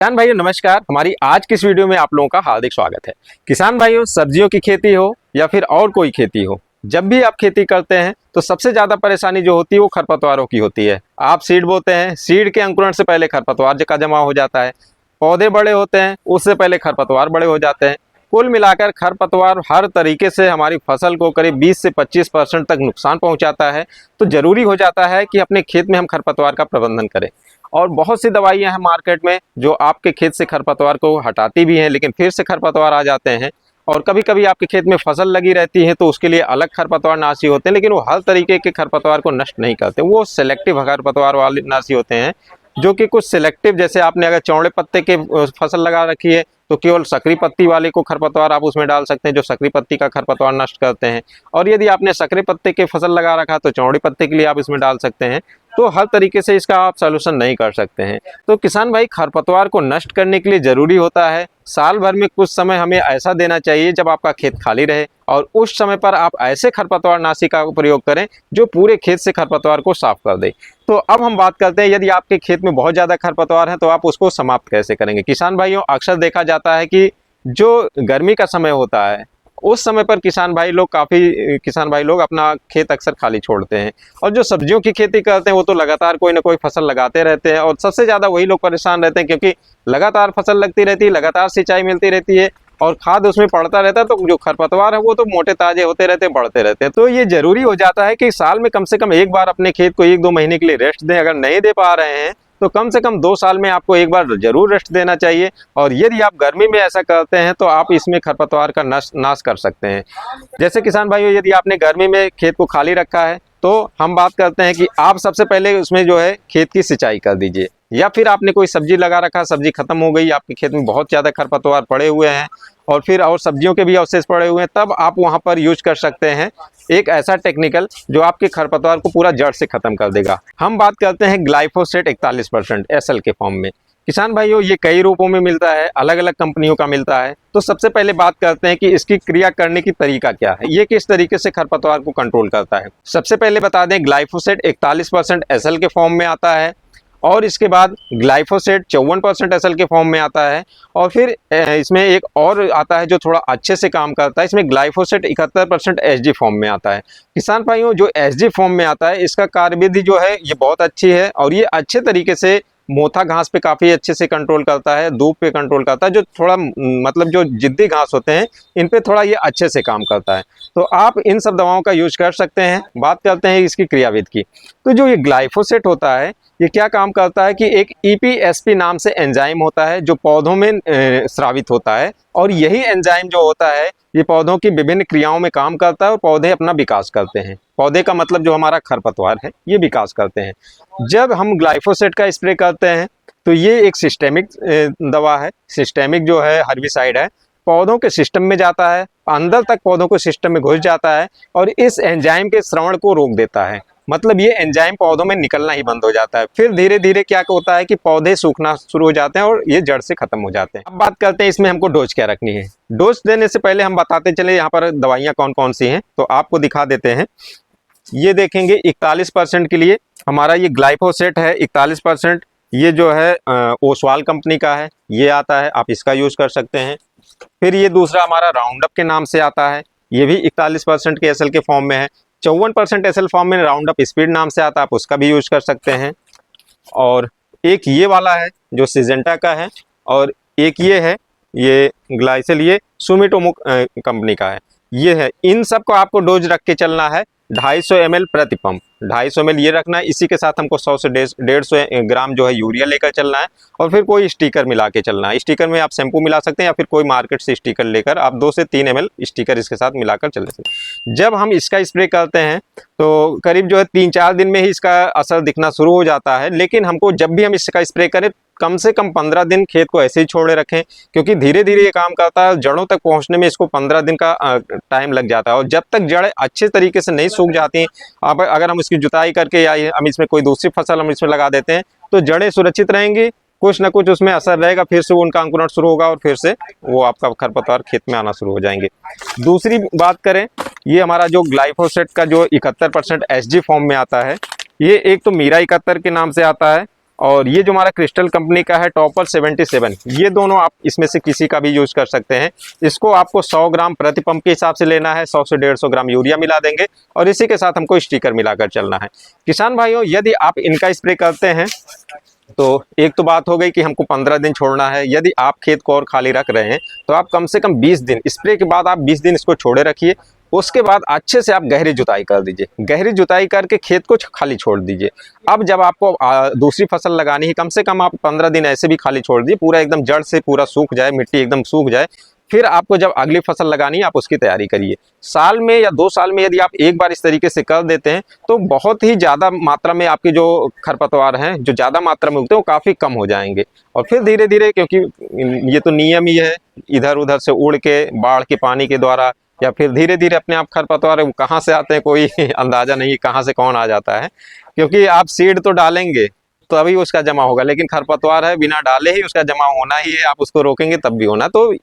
किसान भाइयों नमस्कार। हमारी आज की इस वीडियो में आप लोगों का हार्दिक स्वागत है। किसान भाइयों, सब्जियों की खेती हो या फिर और कोई खेती हो, जब भी आप खेती करते हैं तो सबसे ज्यादा परेशानी जो होती है वो खरपतवारों की होती है। आप सीड बोते हैं, सीड के अंकुरण से पहले खरपतवार का जमा हो जाता है, पौधे बड़े होते हैं उससे पहले खरपतवार बड़े हो जाते हैं। कुल मिलाकर खरपतवार हर तरीके से हमारी फसल को करीब 20 से 25% तक नुकसान पहुंचाता है। तो जरूरी हो जाता है कि अपने खेत में हम खरपतवार का प्रबंधन करें। और बहुत सी दवाइयां हैं मार्केट में जो आपके खेत से खरपतवार को हटाती भी हैं, लेकिन फिर से खरपतवार आ जाते हैं। और कभी कभी आपके खेत में फसल लगी रहती है तो उसके लिए अलग खरपतवार नाशी होते हैं, लेकिन वो हर तरीके के खरपतवार को नष्ट नहीं करते। वो सिलेक्टिव खरपतवार वाले नाशी होते हैं जो कि कुछ सिलेक्टिव, जैसे आपने अगर चौड़े पत्ते के फसल लगा रखी है तो केवल सकरी पत्ती वाले को खरपतवार आप उसमें डाल सकते हैं जो सकरी पत्ती का खरपतवार नष्ट करते हैं। और यदि आपने सकरी पत्ते के फसल लगा रखा तो चौड़े पत्ते के लिए आप इसमें डाल सकते हैं। तो हर तरीके से इसका आप सलूशन नहीं कर सकते हैं। तो किसान भाई, खरपतवार को नष्ट करने के लिए जरूरी होता है साल भर में कुछ समय हमें ऐसा देना चाहिए जब आपका खेत खाली रहे, और उस समय पर आप ऐसे खरपतवार नाशी का प्रयोग करें जो पूरे खेत से खरपतवार को साफ कर दे। तो अब हम बात करते हैं, यदि आपके खेत में बहुत ज्यादा खरपतवार है तो आप उसको समाप्त कैसे करेंगे। किसान भाइयों, अक्सर देखा जाता है कि जो गर्मी का समय होता है उस समय पर किसान भाई लोग अपना खेत अक्सर खाली छोड़ते हैं, और जो सब्जियों की खेती करते हैं वो तो लगातार कोई ना कोई फसल लगाते रहते हैं। और सबसे ज़्यादा वही लोग परेशान रहते हैं क्योंकि लगातार फसल लगती रहती है, लगातार सिंचाई मिलती रहती है और खाद उसमें पड़ता रहता है। तो जो खरपतवार है वो तो मोटे ताजे होते रहते हैं, बढ़ते रहते हैं। तो ये जरूरी हो जाता है कि साल में कम से कम एक बार अपने खेत को 1-2 महीने के लिए रेस्ट दें। अगर नहीं दे पा रहे हैं तो कम से कम 2 साल में आपको एक बार जरूर रेस्ट देना चाहिए। और यदि आप गर्मी में ऐसा करते हैं तो आप इसमें खरपतवार का नाश कर सकते हैं। जैसे किसान भाइयों, यदि आपने गर्मी में खेत को खाली रखा है तो हम बात करते हैं कि आप सबसे पहले उसमें जो है खेत की सिंचाई कर दीजिए। या फिर आपने कोई सब्जी लगा रखा, सब्जी खत्म हो गई, आपके खेत में बहुत ज़्यादा खरपतवार पड़े हुए हैं और फिर और सब्जियों के भी अवशेष पड़े हुए हैं, तब आप वहां पर यूज कर सकते हैं एक ऐसा टेक्निकल जो आपके खरपतवार को पूरा जड़ से खत्म कर देगा। हम बात करते हैं ग्लाइफोसेट 41% एसएल के फॉर्म में। किसान भाइयों, ये कई रूपों में मिलता है, अलग अलग कंपनियों का मिलता है। तो सबसे पहले बात करते हैं कि इसकी क्रिया करने की तरीका क्या है, ये किस तरीके से खरपतवार को कंट्रोल करता है। सबसे पहले बता दें, ग्लाइफोसेट 41% एसएल के फॉर्म में आता है, और इसके बाद ग्लाइफोसेट 54% एसएल के फॉर्म में आता है, और फिर इसमें एक और आता है जो थोड़ा अच्छे से काम करता है। इसमें ग्लाइफोसेट 71% एसजी फॉर्म में आता है। किसान भाइयों, जो एसजी फॉर्म में आता है इसका कार्यविधि जो है ये बहुत अच्छी है, और ये अच्छे तरीके से मोथा घास पे काफ़ी अच्छे से कंट्रोल करता है, धूप पे कंट्रोल करता है। जो थोड़ा मतलब जो जिद्दी घास होते हैं इन पे थोड़ा ये अच्छे से काम करता है। तो आप इन सब दवाओं का यूज कर सकते हैं। बात करते हैं इसकी क्रियाविधि की। तो जो ये ग्लाइफोसेट होता है ये क्या काम करता है कि एक ईपीएसपी नाम से एंजाइम होता है जो पौधों में स्रावित होता है, और यही एंजाइम जो होता है ये पौधों की विभिन्न क्रियाओं में काम करता है और पौधे अपना विकास करते हैं। पौधे का मतलब जो हमारा खरपतवार है ये विकास करते हैं। जब हम ग्लाइफोसेट का स्प्रे करते हैं तो ये एक सिस्टेमिक दवा है, सिस्टेमिक जो है हर्बिसाइड है, पौधों के सिस्टम में जाता है, अंदर तक पौधों के सिस्टम में घुस जाता है और इस एंजाइम के श्रवण को रोक देता है। मतलब ये एंजाइम पौधों में निकलना ही बंद हो जाता है। फिर धीरे धीरे क्या होता है कि पौधे सूखना शुरू हो जाते हैं और ये जड़ से खत्म हो जाते हैं। अब बात करते हैं इसमें हमको डोज क्या रखनी है। डोज देने से पहले हम बताते चले यहाँ पर दवाइयाँ कौन कौन सी हैं, तो आपको दिखा देते हैं। ये देखेंगे 41% के लिए हमारा ये ग्लाइफोसेट है 41%। ये जो है ओसवाल कंपनी का है, ये आता है, आप इसका यूज कर सकते हैं। फिर ये दूसरा हमारा राउंडअप के नाम से आता है, ये भी 41% के एसएल के फॉर्म में है। 54% एसएल फॉर्म में राउंडअप स्पीड नाम से आता है, आप उसका भी यूज कर सकते हैं। और एक ये वाला है जो सिजेंटा का है, और एक ये है ये ग्लाइसल, ये सुमिटोमो कंपनी का है, ये है। इन सब को आपको डोज रख के चलना है 250 ml प्रति पंप। 250 ml ये रखना है। इसी के साथ हमको 100 से 150 ग्राम जो है यूरिया लेकर चलना है, और फिर कोई स्टिकर मिला के चलना है। स्टिकर में आप शैम्पू मिला सकते हैं या फिर कोई मार्केट से स्टिकर लेकर आप 2 से 3 ml स्टिकर इसके साथ मिलाकर चल सकते हैं। जब हम इसका स्प्रे करते हैं तो करीब जो है 3-4 दिन में ही इसका असर दिखना शुरू हो जाता है, लेकिन हमको जब भी हम इसका स्प्रे करें कम से कम 15 दिन खेत को ऐसे ही छोड़े रखें, क्योंकि धीरे धीरे ये काम करता है। जड़ों तक पहुंचने में इसको 15 दिन का टाइम लग जाता है, और जब तक जड़ें अच्छे तरीके से नहीं सूख जाती, अब अगर हम इसकी जुताई करके या हम इसमें कोई दूसरी फसल हम इसमें लगा देते हैं तो जड़ें सुरक्षित रहेंगी, कुछ ना कुछ उसमें असर रहेगा, फिर से उनका अंकुरण शुरू होगा और फिर से वो आपका खरपतवार खेत में आना शुरू हो जाएंगे। दूसरी बात करें, ये हमारा जो ग्लाइफोसेट का जो 71% एसजी फॉर्म में आता है, ये एक तो मीरा 71 के नाम से आता है, और ये जो हमारा क्रिस्टल कंपनी का है टॉपर 77, ये दोनों आप इसमें से किसी का भी यूज कर सकते हैं। इसको आपको 100 ग्राम प्रति पंप के हिसाब से लेना है, 100 से 150 ग्राम यूरिया मिला देंगे और इसी के साथ हमको स्टिकर मिलाकर चलना है। किसान भाइयों, यदि आप इनका स्प्रे करते हैं तो एक तो बात हो गई कि हमको 15 दिन छोड़ना है। यदि आप खेत को और खाली रख रहे हैं तो आप कम से कम 20 दिन, स्प्रे के बाद आप 20 दिन इसको छोड़े रखिए। उसके बाद अच्छे से आप गहरी जुताई कर दीजिए, गहरी जुताई करके खेत को खाली छोड़ दीजिए। अब जब आपको दूसरी फसल लगानी है, कम से कम आप 15 दिन ऐसे भी खाली छोड़ दीजिए, पूरा एकदम जड़ से पूरा सूख जाए, मिट्टी एकदम सूख जाए। फिर आपको जब अगली फसल लगानी है आप उसकी तैयारी करिए। साल में या 2 साल में यदि आप एक बार इस तरीके से कर देते हैं तो बहुत ही ज़्यादा मात्रा में आपके जो खरपतवार हैं, जो ज़्यादा मात्रा में उगते हैं, वो काफ़ी कम हो जाएंगे। और फिर धीरे धीरे, क्योंकि ये तो नियम ही है, इधर उधर से उड़ के बाढ़ के पानी के द्वारा या फिर धीरे धीरे अपने आप खरपतवार वो कहाँ से आते हैं कोई अंदाजा नहीं, कहाँ से कौन आ जाता है। क्योंकि आप सीड तो डालेंगे तो अभी उसका जमा होगा, लेकिन खरपतवार है बिना डाले ही उसका जमा होना ही है। आप उसको रोकेंगे तब भी होना, तो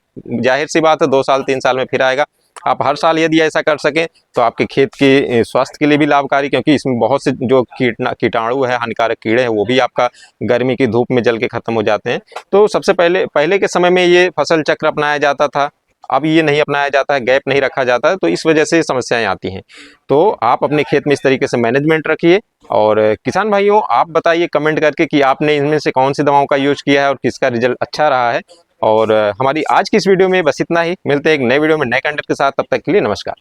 जाहिर सी बात है 2 साल 3 साल में फिर आएगा। आप हर साल यदि ऐसा कर सकें तो आपके खेत के स्वास्थ्य के लिए भी लाभकारी, क्योंकि इसमें बहुत से जो कीटाणु है, हानिकारक कीड़े हैं, वो भी आपका गर्मी की धूप में जल के खत्म हो जाते हैं। तो सबसे पहले के समय में ये फसल चक्र अपनाया जाता था, अब ये नहीं अपनाया जाता है, गैप नहीं रखा जाता है, तो इस वजह से समस्याएं आती हैं। तो आप अपने खेत में इस तरीके से मैनेजमेंट रखिए। और किसान भाइयों, आप बताइए कमेंट करके कि आपने इनमें से कौन सी दवाओं का यूज किया है और किसका रिजल्ट अच्छा रहा है। और हमारी आज की इस वीडियो में बस इतना ही। मिलते हैं एक नए वीडियो में नए कंटेंट के साथ, तब तक के लिए नमस्कार।